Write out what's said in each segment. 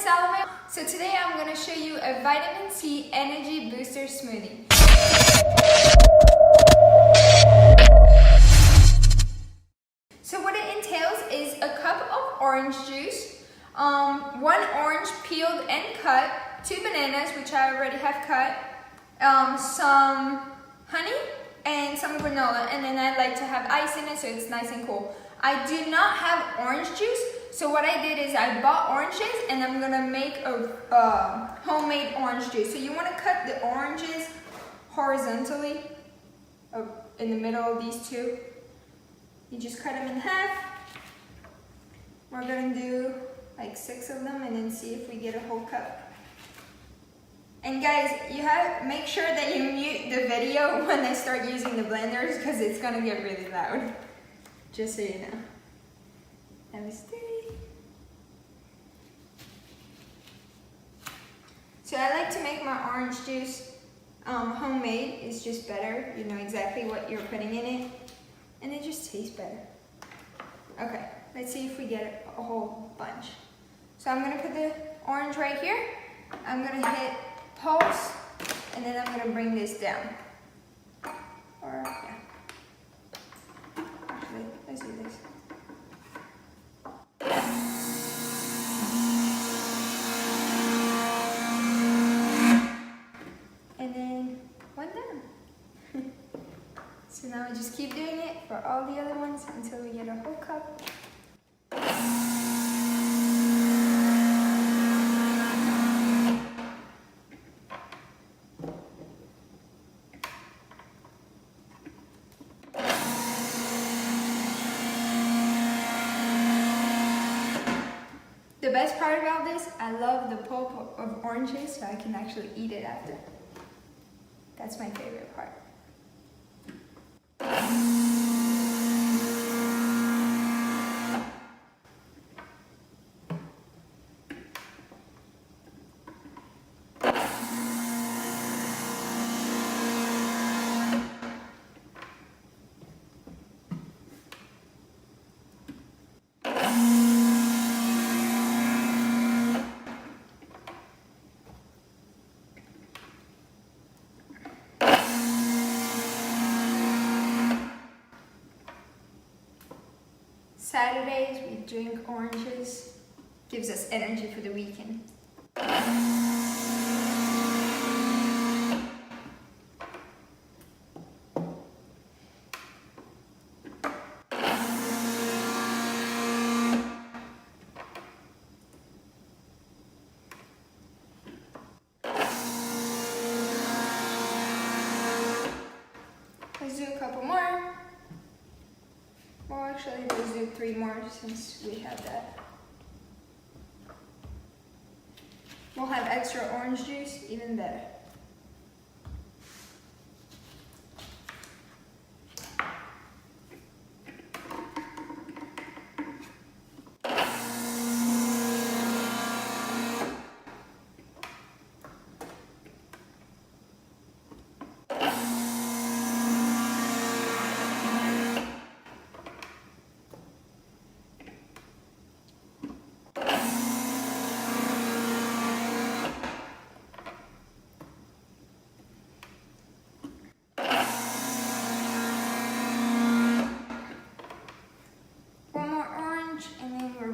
Salome. So today I'm going to show you a vitamin C energy booster smoothie. So what it entails is a cup of orange juice, 1 orange peeled and cut, 2 bananas which I already have cut, some honey and some granola, and then I like to have ice in it so it's nice and cool. I do not have orange juice, so what I did is I bought oranges and I'm gonna make a homemade orange juice. So you wanna cut the oranges horizontally in the middle of these two. You just cut them in half. We're gonna do like 6 of them and then see if we get a whole cup. And guys, make sure that you mute the video when I start using the blenders because it's gonna get really loud. Just so you know. That was 3. So I like to make my orange juice homemade. It's just better. You know exactly what you're putting in it. And it just tastes better. Okay, let's see if we get a whole bunch. So I'm gonna put the orange right here. I'm gonna hit pulse, and then I'm gonna bring this down. Or, yeah. Actually, let's do this. And then 1 down. So now we just keep doing it for all the other ones until we get a whole cup. The best part about this, I love the pulp of oranges, so I can actually eat it after. That's my favorite part. Saturdays, we drink oranges. Gives us energy for the weekend. Let's do a couple more. Well, actually, let's do 3 more since we have that. We'll have extra orange juice, even better.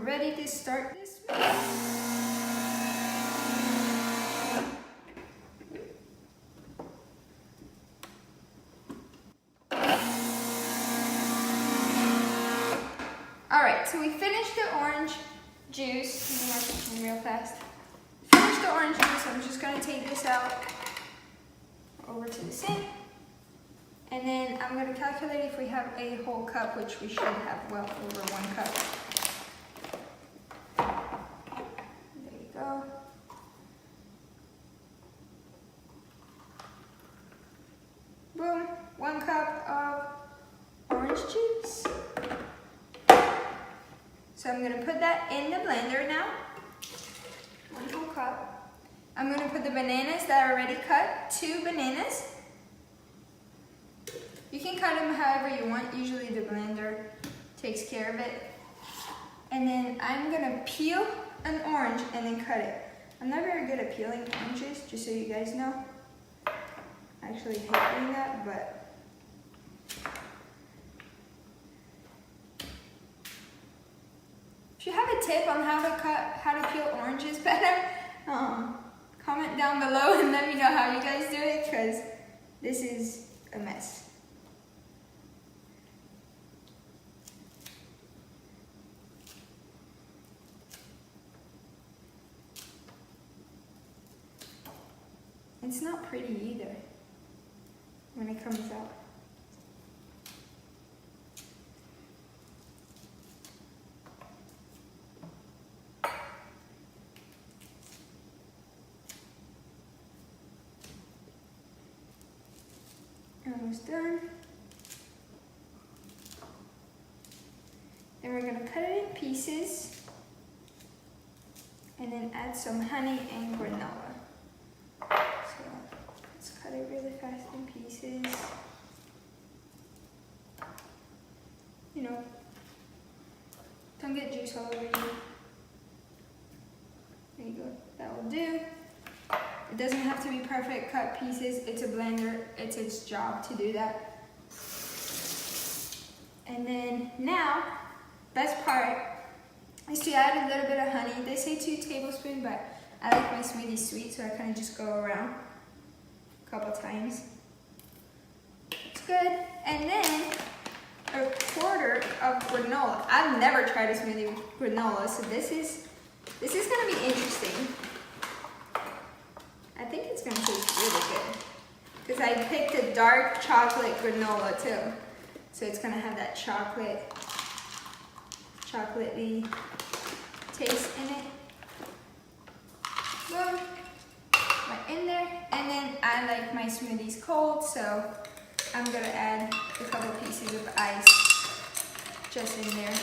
Ready to start this one. Alright, so we finished the orange juice. Real fast. Finished the orange juice. I'm just going to take this out over to the sink. And then I'm going to calculate if we have a whole cup, which we should have well over 1 cup. Go. Boom, 1 cup of orange juice. So I'm gonna put that in the blender now. 1 whole cup. I'm gonna put the bananas that are already cut, 2 bananas. You can cut them however you want. Usually the blender takes care of it. And then I'm gonna peel an orange and then cut it. I'm not very good at peeling oranges, just so you guys know. I actually hate doing that, but if you have a tip on how to peel oranges better, comment down below and let me know how you guys do it, because this is a mess. It's not pretty either when it comes out. Almost done. Then we're gonna cut it in pieces and then add some honey and granola. So let's cut it really fast in pieces. You know, don't get juice all over you. There you go, that will do. It doesn't have to be perfect cut pieces. It's a blender, it's its job to do that. And then now, best part is to add a little bit of honey. They say 2 tablespoons, but I like my smoothie sweet, so I kind of just go around a couple times. It's good. And then a quarter of granola. I've never tried a smoothie with granola, so this is gonna be interesting. I think it's gonna taste really good, because I picked a dark chocolate granola too. So it's gonna have that chocolatey taste in it. Boom, right in there. And then I like my smoothies cold, so I'm gonna add a couple pieces of ice just in there.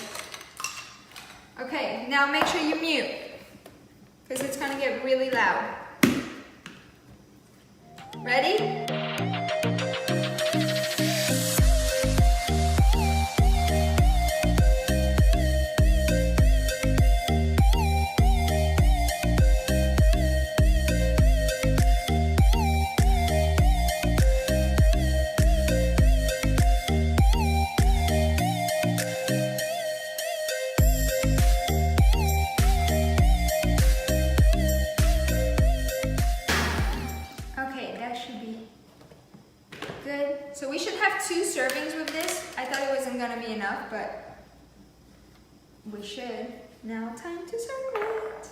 Okay, now make sure you mute, because it's gonna get really loud. Ready? Good. So we should have 2 servings with this. I thought it wasn't gonna be enough, but we should. Now time to serve it.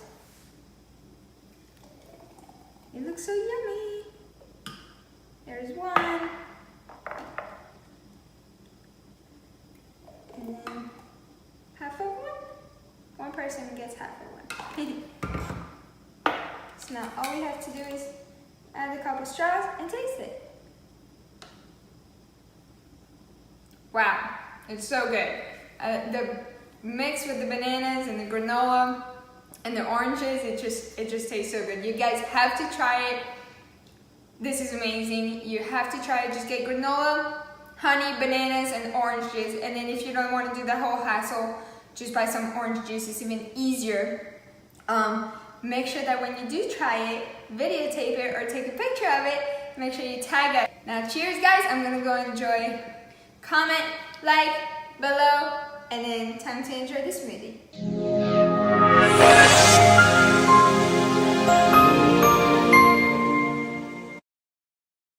It looks so yummy. There's one. And then half of one. One person gets half of one. So now all we have to do is add a couple straws and taste it. Wow, it's so good. The mix with the bananas and the granola and the oranges, it just tastes so good. You guys have to try it. This is amazing. You have to try it. Just get granola, honey, bananas, and oranges. And then if you don't want to do the whole hassle, just buy some orange juice. It's even easier. Make sure that when you do try it, videotape it or take a picture of it. Make sure you tag it. Now cheers guys, I'm gonna go enjoy. Comment, like below, and then time to enjoy the smoothie.